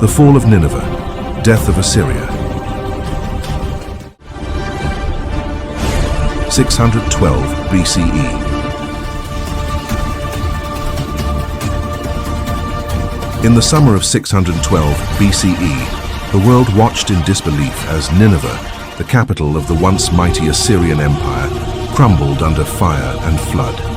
The Fall of Nineveh, Death of Assyria. 612 BCE. In the summer of 612 BCE, the world watched in disbelief as Nineveh, the capital of the once mighty Assyrian Empire, crumbled under fire and flood.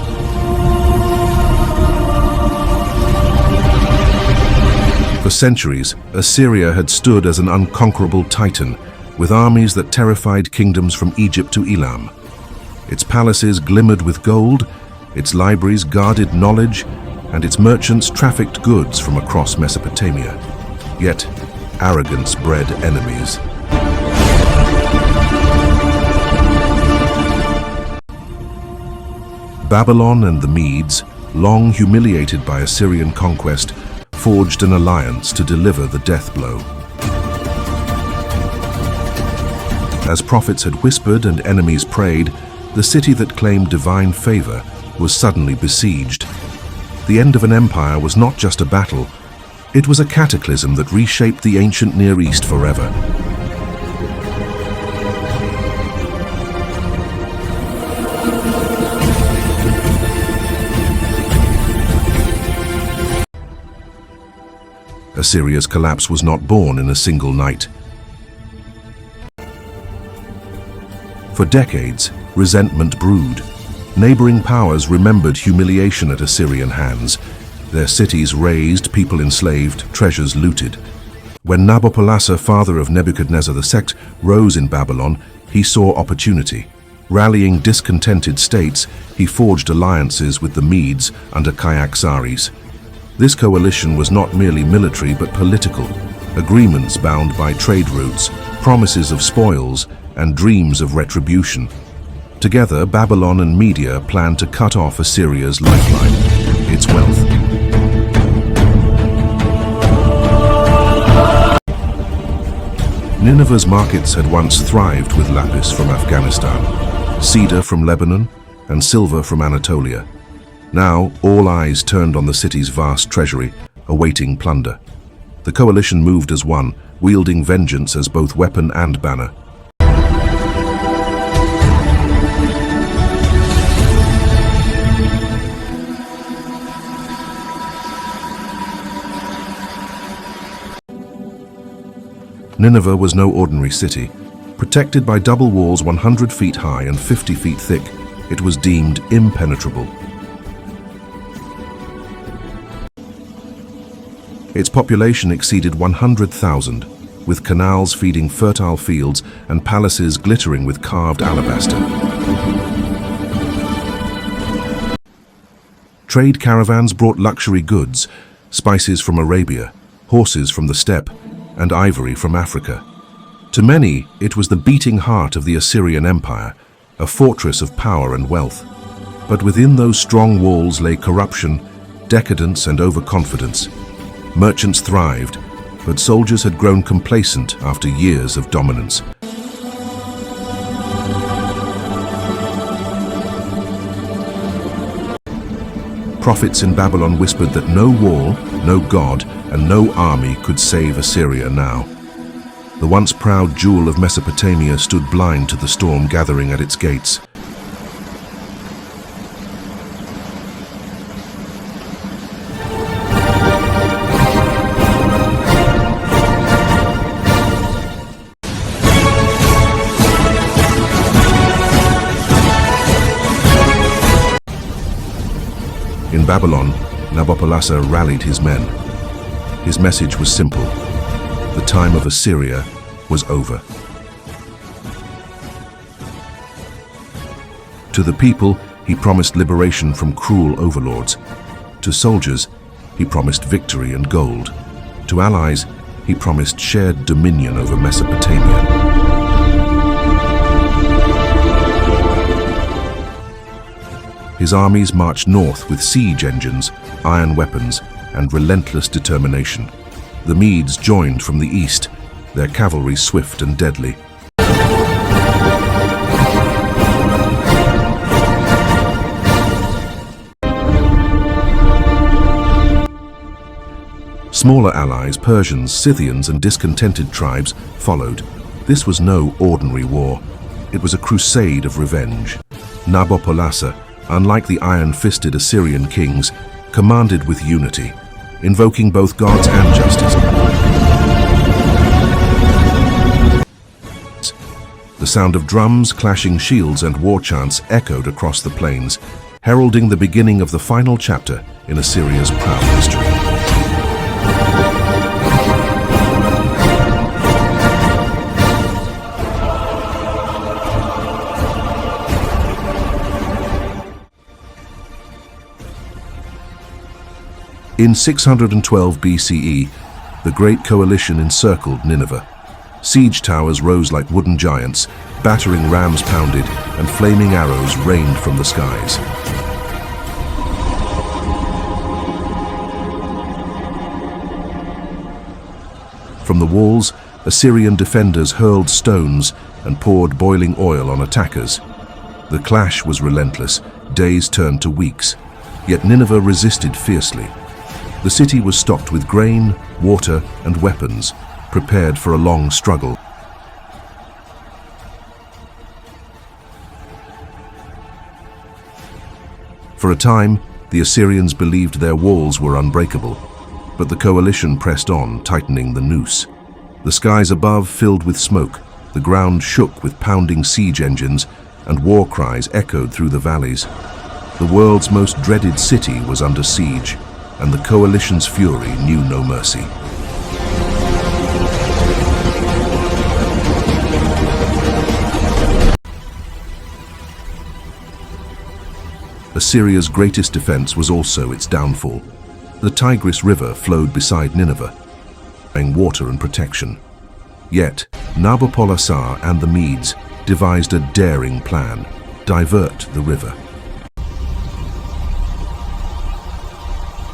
For centuries, Assyria had stood as an unconquerable titan, with armies that terrified kingdoms from Egypt to Elam. Its palaces glimmered with gold, its libraries guarded knowledge, and its merchants trafficked goods from across Mesopotamia. Yet, arrogance bred enemies. Babylon and the Medes, long humiliated by Assyrian conquest, forged an alliance to deliver the death blow. As prophets had whispered and enemies prayed, the city that claimed divine favor was suddenly besieged. The end of an empire was not just a battle, it was a cataclysm that reshaped the ancient Near East forever. Assyria's collapse was not born in a single night. For decades, resentment brewed. Neighboring powers remembered humiliation at Assyrian hands. Their cities razed, people enslaved, treasures looted. When Nabopolassar, father of Nebuchadnezzar II, rose in Babylon, he saw opportunity. Rallying discontented states, he forged alliances with the Medes under Cyaxares. This coalition was not merely military but political. Agreements bound by trade routes, promises of spoils, and dreams of retribution. Together, Babylon and Media planned to cut off Assyria's lifeline, its wealth. Nineveh's markets had once thrived with lapis from Afghanistan, cedar from Lebanon, and silver from Anatolia. Now, all eyes turned on the city's vast treasury, awaiting plunder. The coalition moved as one, wielding vengeance as both weapon and banner. Nineveh was no ordinary city. Protected by double walls 100 feet high and 50 feet thick, it was deemed impenetrable. Its population exceeded 100,000, with canals feeding fertile fields and palaces glittering with carved alabaster. Trade caravans brought luxury goods, spices from Arabia, horses from the steppe, and ivory from Africa. To many, it was the beating heart of the Assyrian Empire, a fortress of power and wealth. But within those strong walls lay corruption, decadence, and overconfidence. Merchants thrived, but soldiers had grown complacent after years of dominance. Prophets in Babylon whispered that no wall, no god, and no army could save Assyria now. The once proud jewel of Mesopotamia stood blind to the storm gathering at its gates. In Babylon, Nabopolassar rallied his men. His message was simple. The time of Assyria was over. To the people, he promised liberation from cruel overlords. To soldiers, he promised victory and gold. To allies, he promised shared dominion over Mesopotamia. His armies marched north with siege engines, iron weapons, and relentless determination. The Medes joined from the east, their cavalry swift and deadly. Smaller allies, Persians, Scythians, and discontented tribes followed. This was no ordinary war. It was a crusade of revenge. Nabopolassar, unlike the iron-fisted Assyrian kings, commanded with unity, invoking both gods and justice. The sound of drums, clashing shields, and war chants echoed across the plains, heralding the beginning of the final chapter in Assyria's proud history. In 612 BCE, the Great Coalition encircled Nineveh. Siege towers rose like wooden giants, battering rams pounded, and flaming arrows rained from the skies. From the walls, Assyrian defenders hurled stones and poured boiling oil on attackers. The clash was relentless, days turned to weeks, yet Nineveh resisted fiercely. The city was stocked with grain, water, and weapons, prepared for a long struggle. For a time, the Assyrians believed their walls were unbreakable, but the coalition pressed on, tightening the noose. The skies above filled with smoke, the ground shook with pounding siege engines, and war cries echoed through the valleys. The world's most dreaded city was under siege, and the coalition's fury knew no mercy. Assyria's greatest defense was also its downfall. The Tigris River flowed beside Nineveh, providing water and protection. Yet, Nabopolassar and the Medes devised a daring plan: divert the river.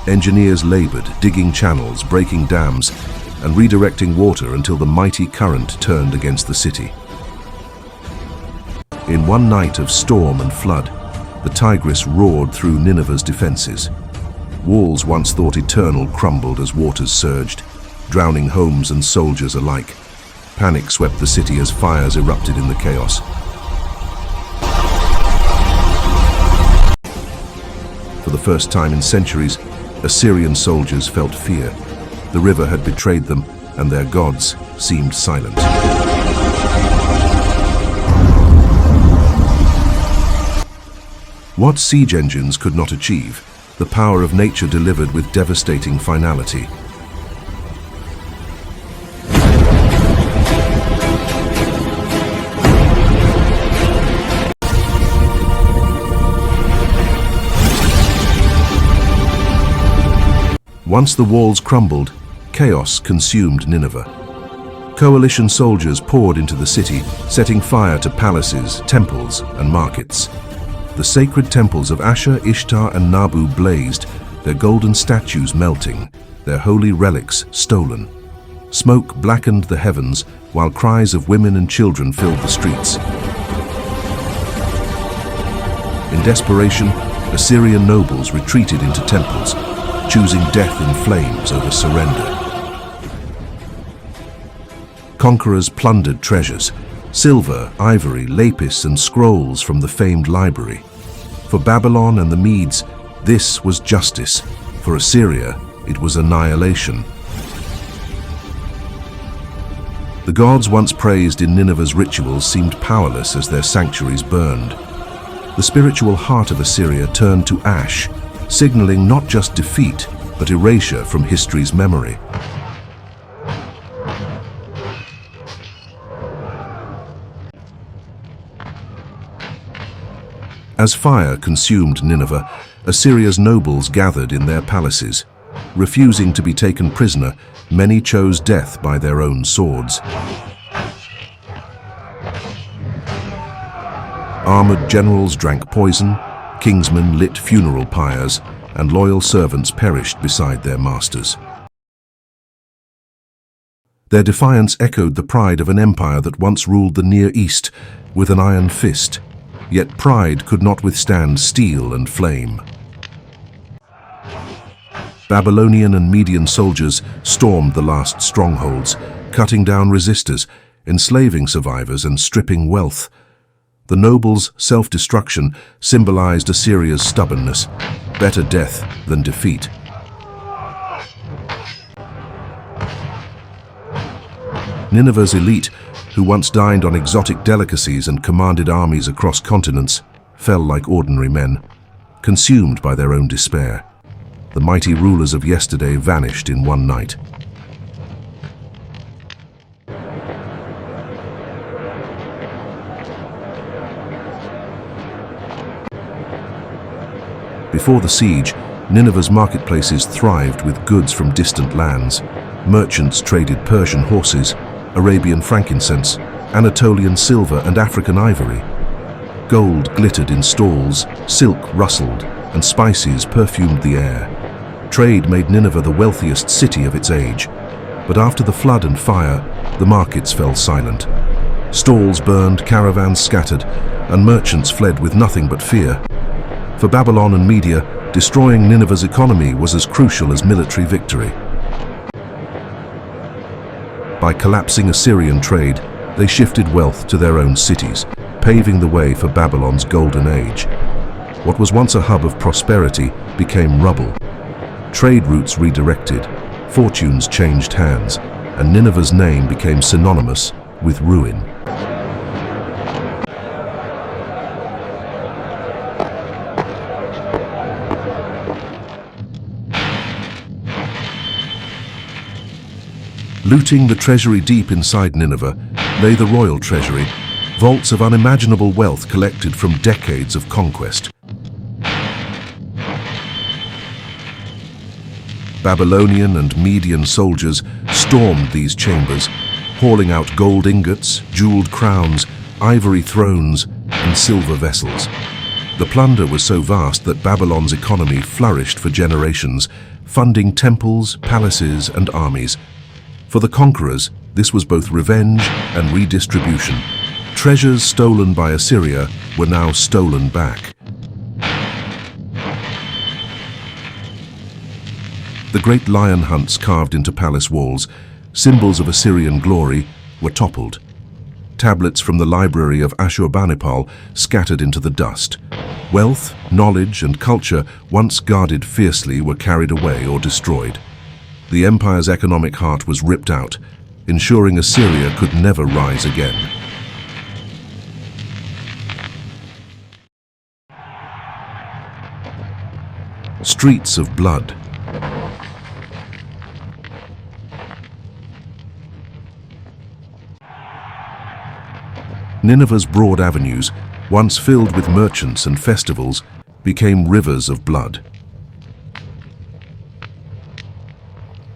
Engineers labored, digging channels, breaking dams, and redirecting water until the mighty current turned against the city. In one night of storm and flood, the Tigris roared through Nineveh's defenses. Walls once thought eternal crumbled as waters surged, drowning homes and soldiers alike. Panic swept the city as fires erupted in the chaos. For the first time in centuries, Assyrian soldiers felt fear. The river had betrayed them, and their gods seemed silent. What siege engines could not achieve, the power of nature delivered with devastating finality. Once the walls crumbled, chaos consumed Nineveh. Coalition soldiers poured into the city, setting fire to palaces, temples, and markets. The sacred temples of Ashur, Ishtar, and Nabu blazed, their golden statues melting, their holy relics stolen. Smoke blackened the heavens, while cries of women and children filled the streets. In desperation, Assyrian nobles retreated into temples, choosing death in flames over surrender. Conquerors plundered treasures, silver, ivory, lapis, and scrolls from the famed library. For Babylon and the Medes, this was justice. For Assyria, it was annihilation. The gods once praised in Nineveh's rituals seemed powerless as their sanctuaries burned. The spiritual heart of Assyria turned to ash, signaling not just defeat, but erasure from history's memory. As fire consumed Nineveh, Assyria's nobles gathered in their palaces. Refusing to be taken prisoner, many chose death by their own swords. Armored generals drank poison, kingsmen lit funeral pyres, and loyal servants perished beside their masters. Their defiance echoed the pride of an empire that once ruled the Near East with an iron fist. Yet pride could not withstand steel and flame. Babylonian and Median soldiers stormed the last strongholds, cutting down resistors, enslaving survivors and stripping wealth. The nobles' self-destruction symbolized Assyria's stubbornness, better death than defeat. Nineveh's elite, who once dined on exotic delicacies and commanded armies across continents, fell like ordinary men, consumed by their own despair. The mighty rulers of yesterday vanished in one night. Before the siege, Nineveh's marketplaces thrived with goods from distant lands. Merchants traded Persian horses, Arabian frankincense, Anatolian silver and African ivory. Gold glittered in stalls, silk rustled, and spices perfumed the air. Trade made Nineveh the wealthiest city of its age. But after the flood and fire, the markets fell silent. Stalls burned, caravans scattered, and merchants fled with nothing but fear. For Babylon and Media, destroying Nineveh's economy was as crucial as military victory. By collapsing Assyrian trade, they shifted wealth to their own cities, paving the way for Babylon's golden age. What was once a hub of prosperity became rubble. Trade routes redirected, fortunes changed hands, and Nineveh's name became synonymous with ruin. Looting the treasury deep inside Nineveh lay the royal treasury, vaults of unimaginable wealth collected from decades of conquest. Babylonian and Median soldiers stormed these chambers, hauling out gold ingots, jeweled crowns, ivory thrones, and silver vessels. The plunder was so vast that Babylon's economy flourished for generations, funding temples, palaces, and armies. For the conquerors, this was both revenge and redistribution. Treasures stolen by Assyria were now stolen back. The great lion hunts carved into palace walls, symbols of Assyrian glory, were toppled. Tablets from the library of Ashurbanipal scattered into the dust. Wealth, knowledge, and culture, once guarded fiercely, were carried away or destroyed. The empire's economic heart was ripped out, ensuring Assyria could never rise again. Streets of blood. Nineveh's broad avenues, once filled with merchants and festivals, became rivers of blood.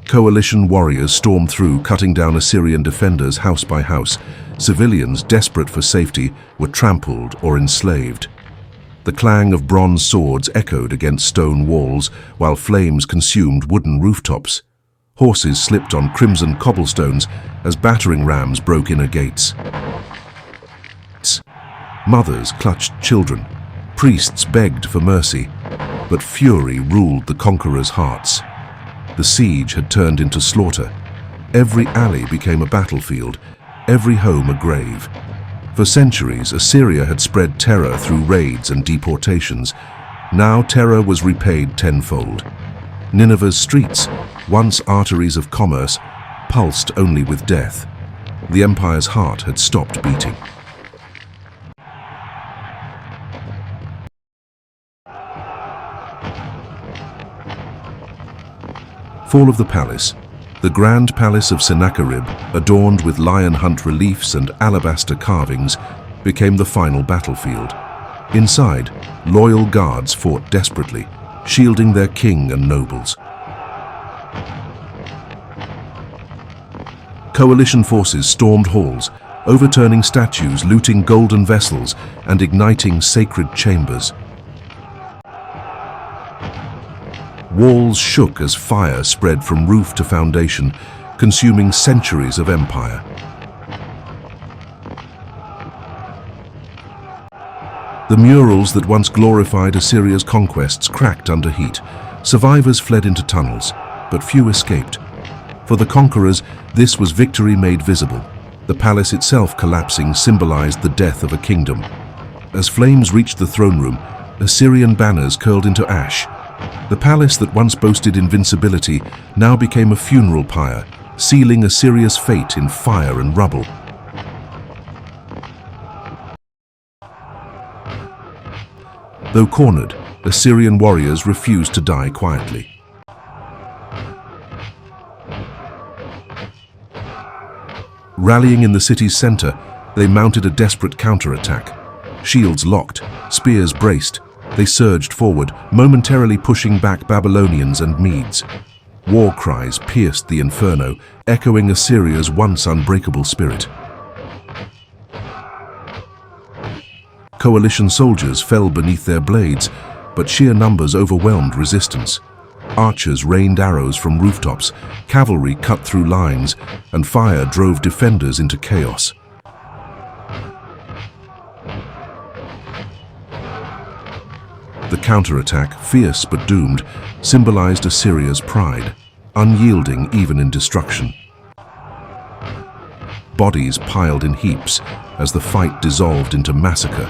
Coalition warriors stormed through, cutting down Assyrian defenders house by house. Civilians, desperate for safety, were trampled or enslaved. The clang of bronze swords echoed against stone walls, while flames consumed wooden rooftops. Horses slipped on crimson cobblestones as battering rams broke inner gates. Mothers clutched children. Priests begged for mercy, but fury ruled the conquerors' hearts. The siege had turned into slaughter. Every alley became a battlefield, every home a grave. For centuries, Assyria had spread terror through raids and deportations. Now terror was repaid tenfold. Nineveh's streets, once arteries of commerce, pulsed only with death. The empire's heart had stopped beating. Fall of the Palace. The grand palace of Sennacherib, adorned with lion hunt reliefs and alabaster carvings, became the final battlefield. Inside, loyal guards fought desperately, shielding their king and nobles. Coalition forces stormed halls, overturning statues, looting golden vessels, and igniting sacred chambers. Walls shook as fire spread from roof to foundation, consuming centuries of empire. The murals that once glorified Assyria's conquests cracked under heat. Survivors fled into tunnels, but few escaped. For the conquerors, this was victory made visible. The palace itself collapsing symbolized the death of a kingdom. As flames reached the throne room, Assyrian banners curled into ash. The palace that once boasted invincibility now became a funeral pyre, sealing Assyria's fate in fire and rubble. Though cornered, Assyrian warriors refused to die quietly. Rallying in the city's center, they mounted a desperate counterattack. Shields locked, spears braced, they surged forward, momentarily pushing back Babylonians and Medes. War cries pierced the inferno, echoing Assyria's once unbreakable spirit. Coalition soldiers fell beneath their blades, but sheer numbers overwhelmed resistance. Archers rained arrows from rooftops, cavalry cut through lines, and fire drove defenders into chaos. The counterattack, fierce but doomed, symbolized Assyria's pride, unyielding even in destruction. Bodies piled in heaps as the fight dissolved into massacre.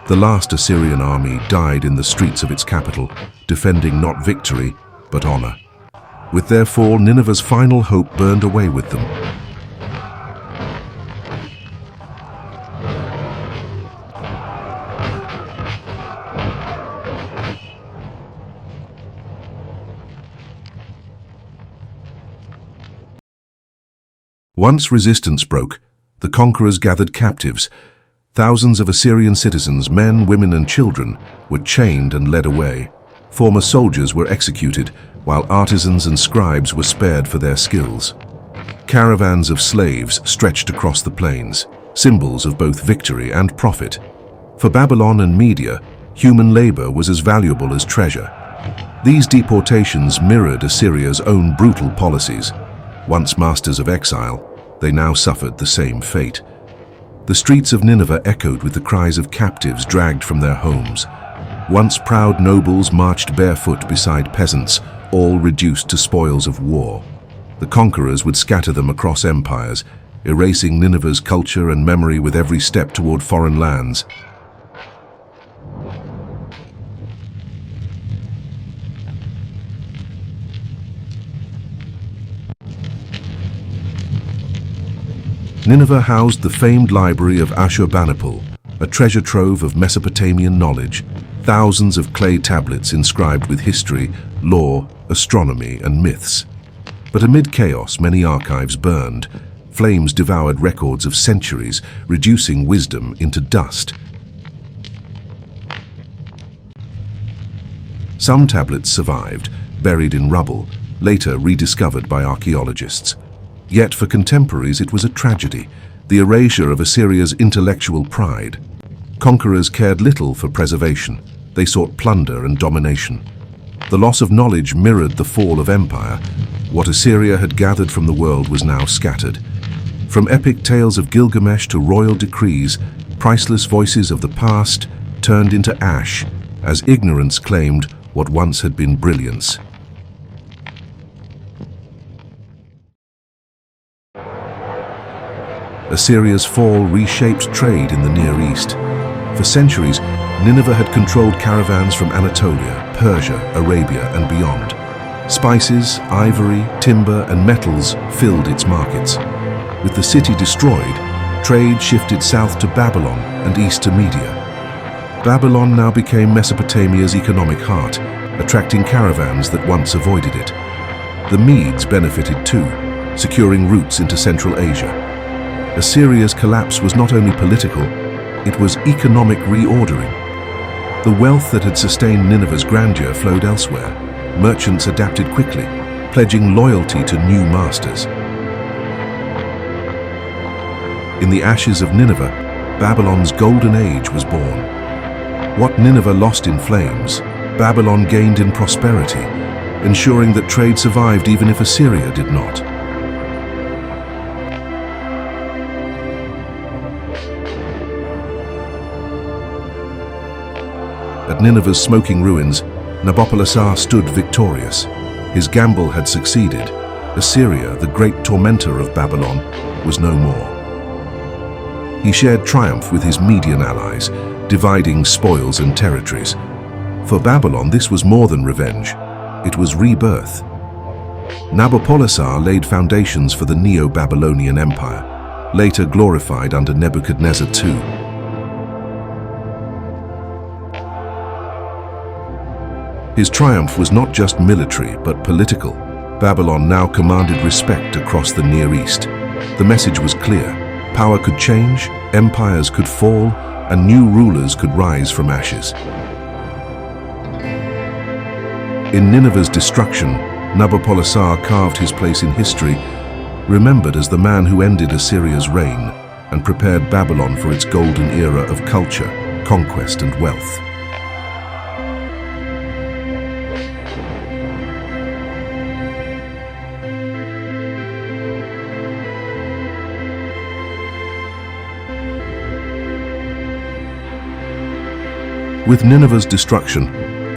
The last Assyrian army died in the streets of its capital, defending not victory, but honor. With their fall, Nineveh's final hope burned away with them. Once resistance broke, the conquerors gathered captives. Thousands of Assyrian citizens, men, women, and children, were chained and led away. Former soldiers were executed, while artisans and scribes were spared for their skills. Caravans of slaves stretched across the plains, symbols of both victory and profit. For Babylon and Media, human labor was as valuable as treasure. These deportations mirrored Assyria's own brutal policies. Once masters of exile, they now suffered the same fate. The streets of Nineveh echoed with the cries of captives dragged from their homes. Once proud nobles marched barefoot beside peasants, all reduced to spoils of war. The conquerors would scatter them across empires, erasing Nineveh's culture and memory with every step toward foreign lands. Nineveh housed the famed library of Ashurbanipal, a treasure trove of Mesopotamian knowledge, thousands of clay tablets inscribed with history, law, astronomy, and myths. But amid chaos, many archives burned. Flames devoured records of centuries, reducing wisdom into dust. Some tablets survived, buried in rubble, later rediscovered by archaeologists. Yet for contemporaries it was a tragedy, the erasure of Assyria's intellectual pride. Conquerors cared little for preservation. They sought plunder and domination. The loss of knowledge mirrored the fall of empire. What Assyria had gathered from the world was now scattered. From epic tales of Gilgamesh to royal decrees, priceless voices of the past turned into ash as ignorance claimed what once had been brilliance. Assyria's fall reshaped trade in the Near East. For centuries, Nineveh had controlled caravans from Anatolia, Persia, Arabia, and beyond. Spices, ivory, timber, and metals filled its markets. With the city destroyed, trade shifted south to Babylon and east to Media. Babylon now became Mesopotamia's economic heart, attracting caravans that once avoided it. The Medes benefited too, securing routes into Central Asia. Assyria's collapse was not only political, it was economic reordering. The wealth that had sustained Nineveh's grandeur flowed elsewhere. Merchants adapted quickly, pledging loyalty to new masters. In the ashes of Nineveh, Babylon's golden age was born. What Nineveh lost in flames, Babylon gained in prosperity, ensuring that trade survived even if Assyria did not. At Nineveh's smoking ruins, Nabopolassar stood victorious. His gamble had succeeded. Assyria, the great tormentor of Babylon, was no more. He shared triumph with his Median allies, dividing spoils and territories. For Babylon, this was more than revenge. It was rebirth. Nabopolassar laid foundations for the Neo-Babylonian Empire, later glorified under Nebuchadnezzar II. His triumph was not just military, but political. Babylon now commanded respect across the Near East. The message was clear. Power could change, empires could fall, and new rulers could rise from ashes. In Nineveh's destruction, Nabopolassar carved his place in history, remembered as the man who ended Assyria's reign and prepared Babylon for its golden era of culture, conquest, and wealth. With Nineveh's destruction,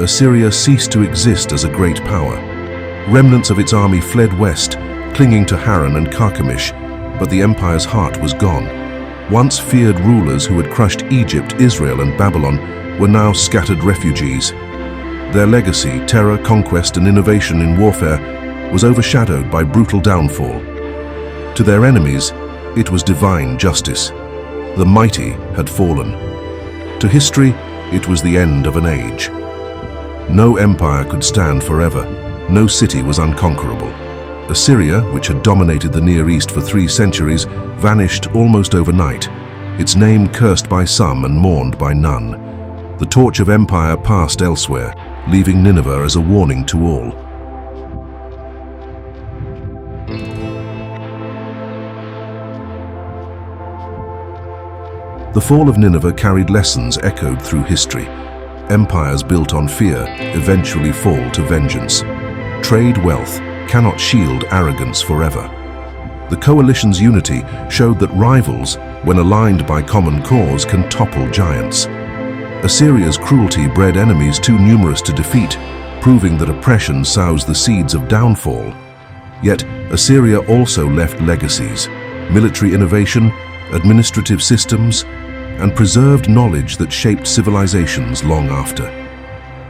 Assyria ceased to exist as a great power. Remnants of its army fled west, clinging to Haran and Carchemish, but the empire's heart was gone. Once feared rulers who had crushed Egypt, Israel, and Babylon were now scattered refugees. Their legacy, terror, conquest, and innovation in warfare, was overshadowed by brutal downfall. To their enemies, it was divine justice. The mighty had fallen. To history, it was the end of an age. No empire could stand forever. No city was unconquerable. Assyria, which had dominated the Near East for 3 centuries, vanished almost overnight, its name cursed by some and mourned by none. The torch of empire passed elsewhere, leaving Nineveh as a warning to all. The fall of Nineveh carried lessons echoed through history. Empires built on fear eventually fall to vengeance. Trade wealth cannot shield arrogance forever. The coalition's unity showed that rivals, when aligned by common cause, can topple giants. Assyria's cruelty bred enemies too numerous to defeat, proving that oppression sows the seeds of downfall. Yet, Assyria also left legacies: military innovation, administrative systems, and preserved knowledge that shaped civilizations long after.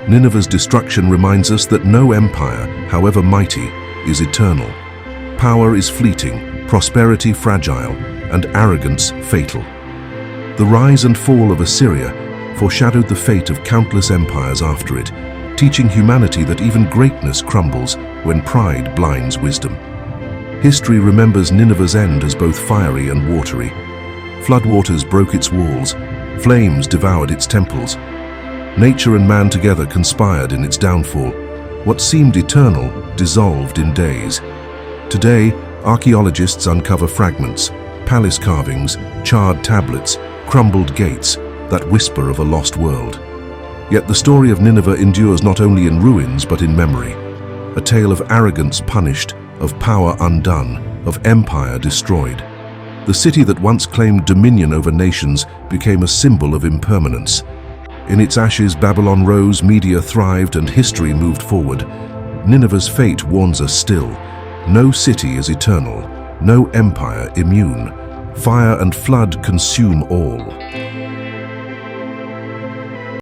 Nineveh's destruction reminds us that no empire, however mighty, is eternal. Power is fleeting, prosperity fragile, and arrogance fatal. The rise and fall of Assyria foreshadowed the fate of countless empires after it, teaching humanity that even greatness crumbles when pride blinds wisdom. History remembers Nineveh's end as both fiery and watery. Floodwaters broke its walls, flames devoured its temples. Nature and man together conspired in its downfall. What seemed eternal dissolved in days. Today, archaeologists uncover fragments, palace carvings, charred tablets, crumbled gates that whisper of a lost world. Yet the story of Nineveh endures not only in ruins but in memory. A tale of arrogance punished, of power undone, of empire destroyed. The city that once claimed dominion over nations became a symbol of impermanence. In its ashes, Babylon rose, media thrived, and history moved forward. Nineveh's fate warns us still. No city is eternal, no empire immune. Fire and flood consume all.